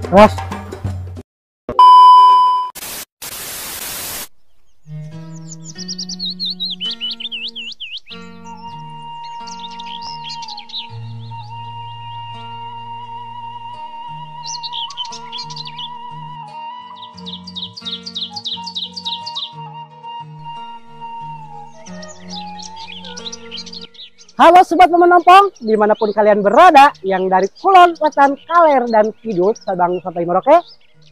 Keras. Halo Sobat Momen Ompong, dimanapun kalian berada, yang dari Kulon, Wetan, Kaler, dan Kidul, Sabang sampai Merauke,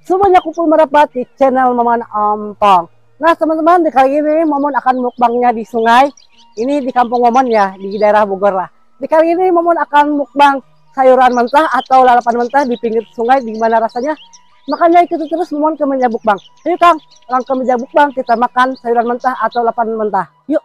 semuanya kumpul merapat di channel Momen Ompong. Nah teman-teman, di kali ini Momen akan mukbangnya di sungai, ini di kampung Momen ya, di daerah Bogor lah. Di kali ini Momen akan mukbang sayuran mentah atau lalapan mentah di pinggir sungai, di mana rasanya. Makanya ikuti terus Momen ke meja mukbang. Ayo Kang, langsung ke meja mukbang, kita makan sayuran mentah atau lalapan mentah. Yuk.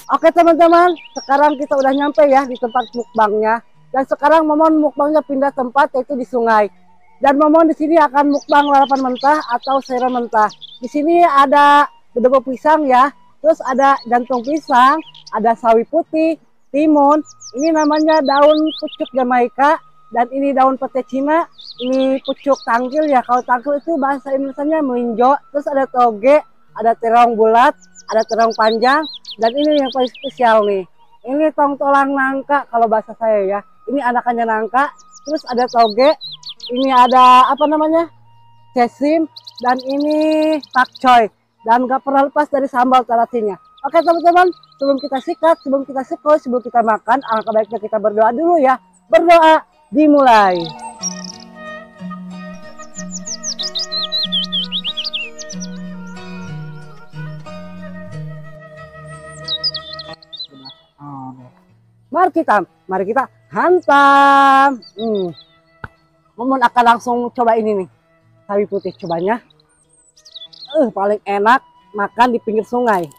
Oke teman-teman, sekarang kita udah nyampe ya di tempat mukbangnya. Dan sekarang Momon mukbangnya pindah tempat, yaitu di sungai. Dan Momon di sini akan mukbang lalapan mentah atau sayuran mentah. Di sini ada bedebo pisang ya, terus ada jantung pisang, ada sawi putih, timun. Ini namanya daun pucuk Jamaika, dan ini daun pete Cina. Ini pucuk tangkil ya. Kalau tangkil itu bahasa Indonesianya melinjo. Terus ada toge, ada terong bulat, ada terong panjang. Dan ini yang paling spesial nih, ini tongtolang nangka kalau bahasa saya ya. Ini anakannya nangka, terus ada toge, ini ada apa namanya, sesim, dan ini pakcoy. Dan gak pernah lepas dari sambal terasinya. Oke teman-teman, sebelum kita sikat, sebelum kita sekol, sebelum kita makan, alangkah baiknya kita berdoa dulu ya. Berdoa dimulai. Mari kita hantam. Momen akan langsung coba ini nih, sawi putih cobanya. Paling enak makan di pinggir sungai.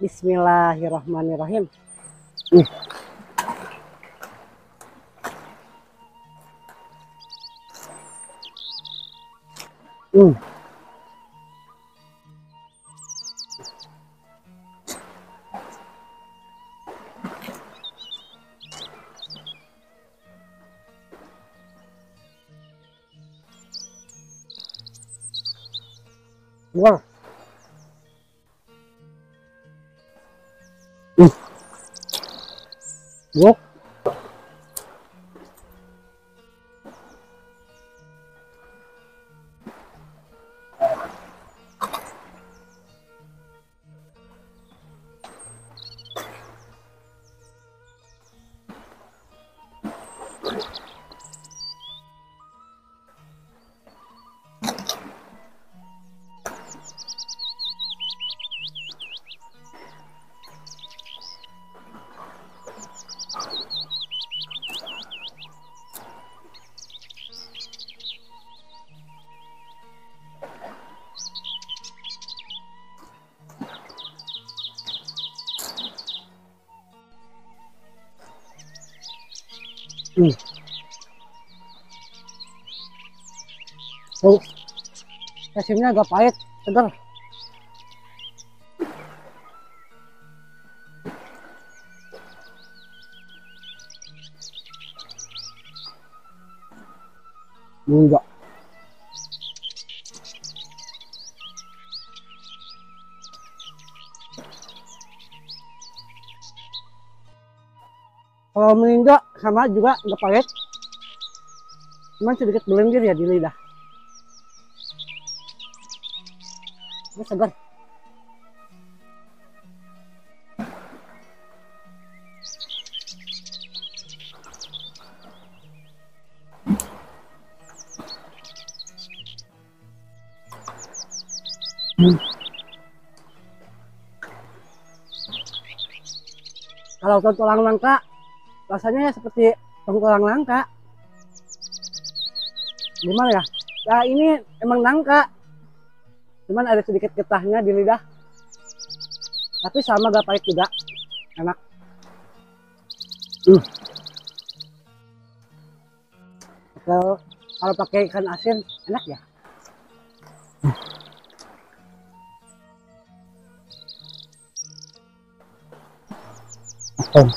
Bismillahirrahmanirrahim. Wow. Wow. Oh, sesimnya agak pahit, segar. Enggak. Kalau meninggal sama juga nggak pahit, cuman sedikit berlendir ya di lidah. Ini segar. Kalau tontolang nangka Rasanya ya seperti tongkolang nangka. Gimana ya? Ya ini emang nangka, cuman ada sedikit getahnya di lidah. Tapi sama gak pahit juga, enak. Kalau pakai ikan asin enak ya. Oh.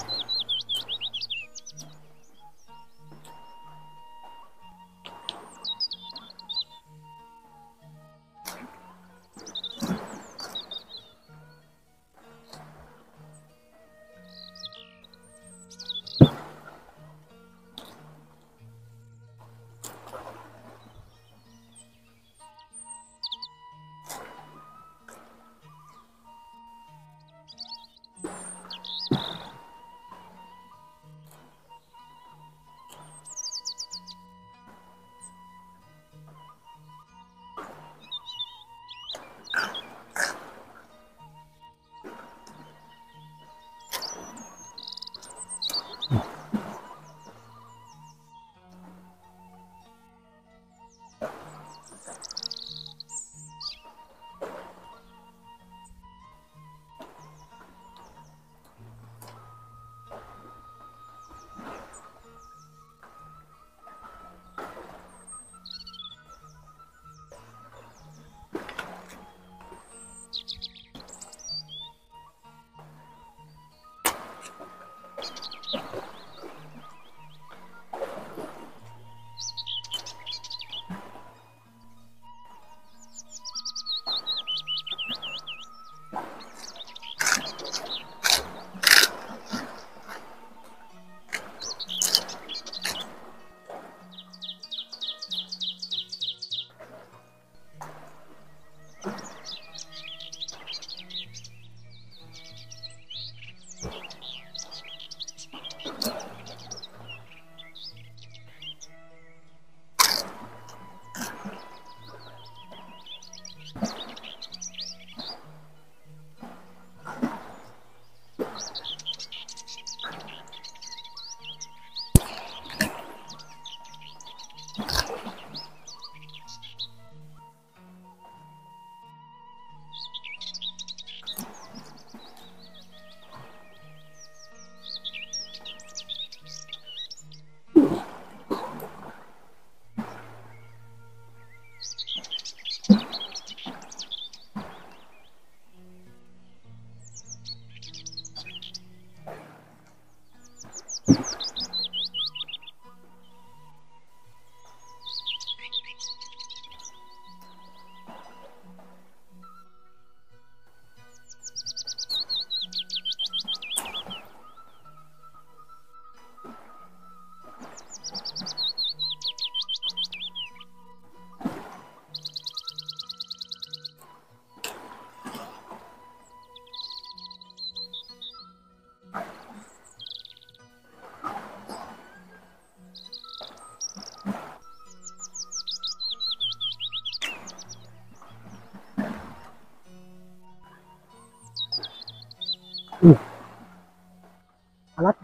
Alat.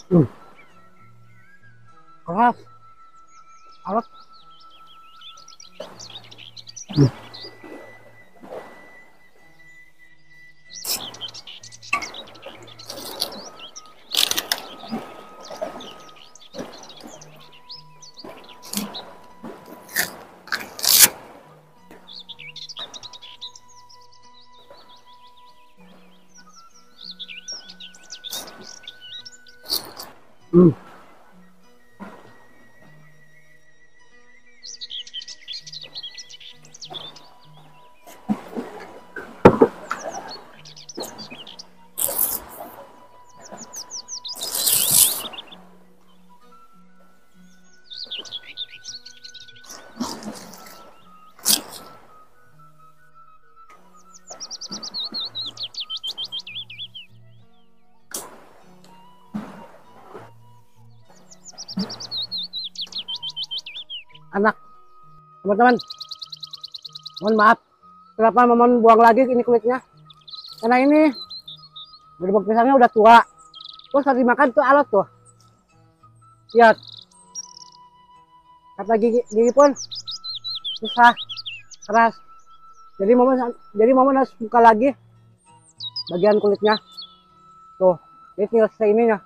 Hmm, keras, awet. Hmm, hmm, anak, teman-teman, mohon maaf. Kenapa Momon buang lagi ini kulitnya? Karena ini gerbek pisangnya udah tua. Terus harus dimakan tuh alat tuh. Lihat, kata gigi pun susah, keras. Jadi Momon harus buka lagi bagian kulitnya. Tuh, ini tinggal sisa ininya.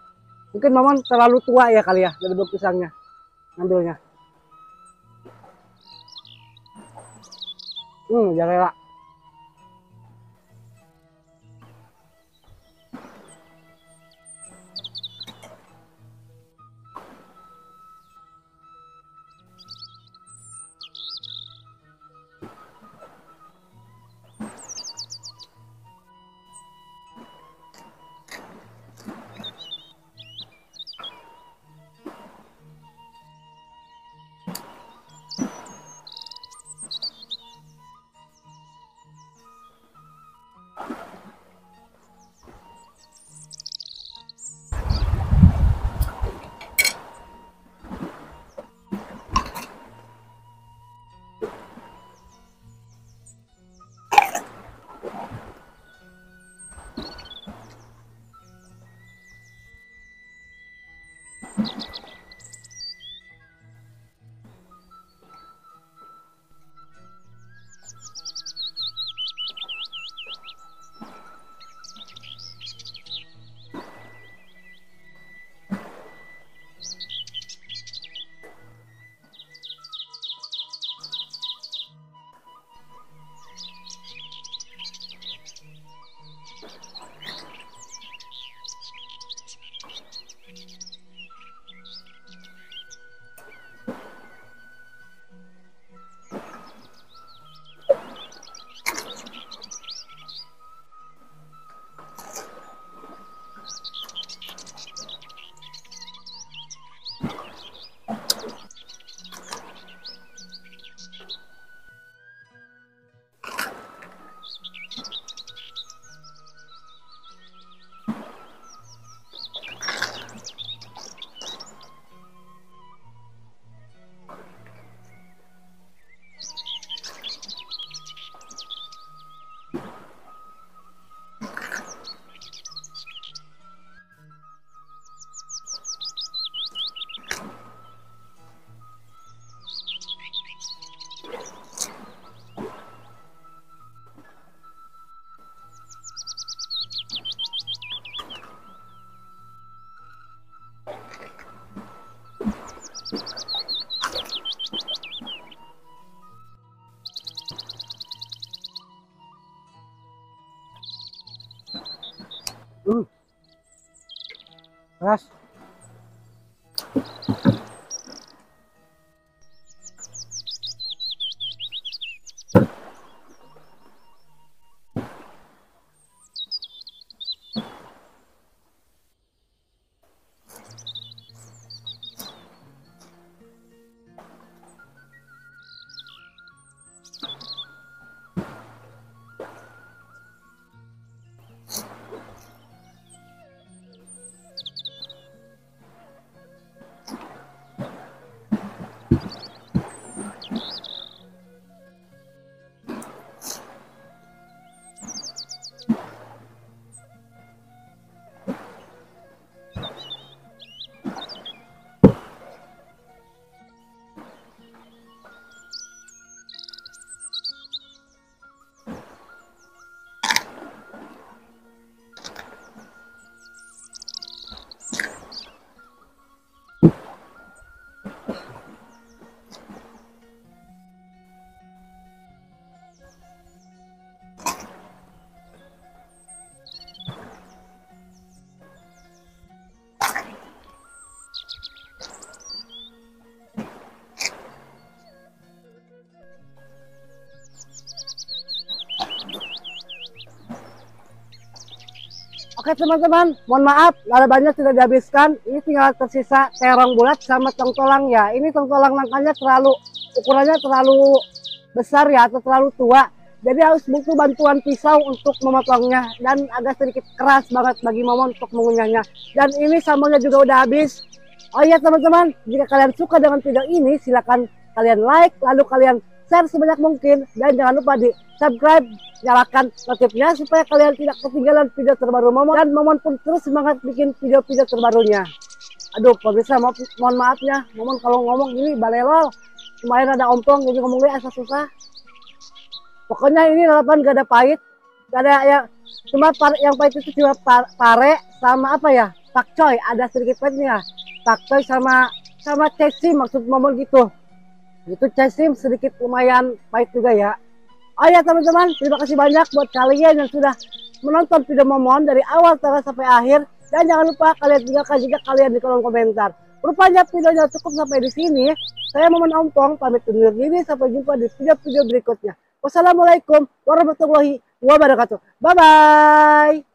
Mungkin Momon terlalu tua ya kali ya gerbek pisangnya ngambilnya. Jangan rela. Hmm, keras. Oke teman-teman, mohon maaf lalapannya sudah dihabiskan. Ini tinggal tersisa terong bulat sama tongtolang ya. Ini tongtolang nangkanya ukurannya terlalu besar ya, atau terlalu tua. Jadi harus butuh bantuan pisau untuk memotongnya, dan agak sedikit keras banget bagi Momon untuk mengunyahnya. Dan ini sambalnya juga udah habis. Oh iya teman-teman, jika kalian suka dengan video ini, silakan kalian like, lalu kalian share sebanyak mungkin, dan jangan lupa di subscribe, nyalakan notifnya supaya kalian tidak ketinggalan video terbaru Momon, dan Momon pun terus semangat bikin video-video terbarunya. Aduh pemirsa, mohon maafnya, Momon kalau ngomong ini balelol, lumayan ada ompong, jadi ngomongnya asal susah. Pokoknya ini lalapan gak ada pahit, gak ada yang cuma yang pahit itu cuma pare sama apa ya, pakcoy, ada sedikit pahitnya. Pakcoy sama cesim maksud Momon gitu. Itu cesim sedikit lumayan pahit juga ya. Oh ya teman-teman, terima kasih banyak buat kalian yang sudah menonton video Momon dari awal sampai akhir, dan jangan lupa kalian tinggalkan juga kalian di kolom komentar. Rupanya videonya cukup sampai di sini. Saya Momon Ompong pamit undur diri, sampai jumpa di video-video berikutnya. Wassalamualaikum warahmatullahi wabarakatuh. Bye bye.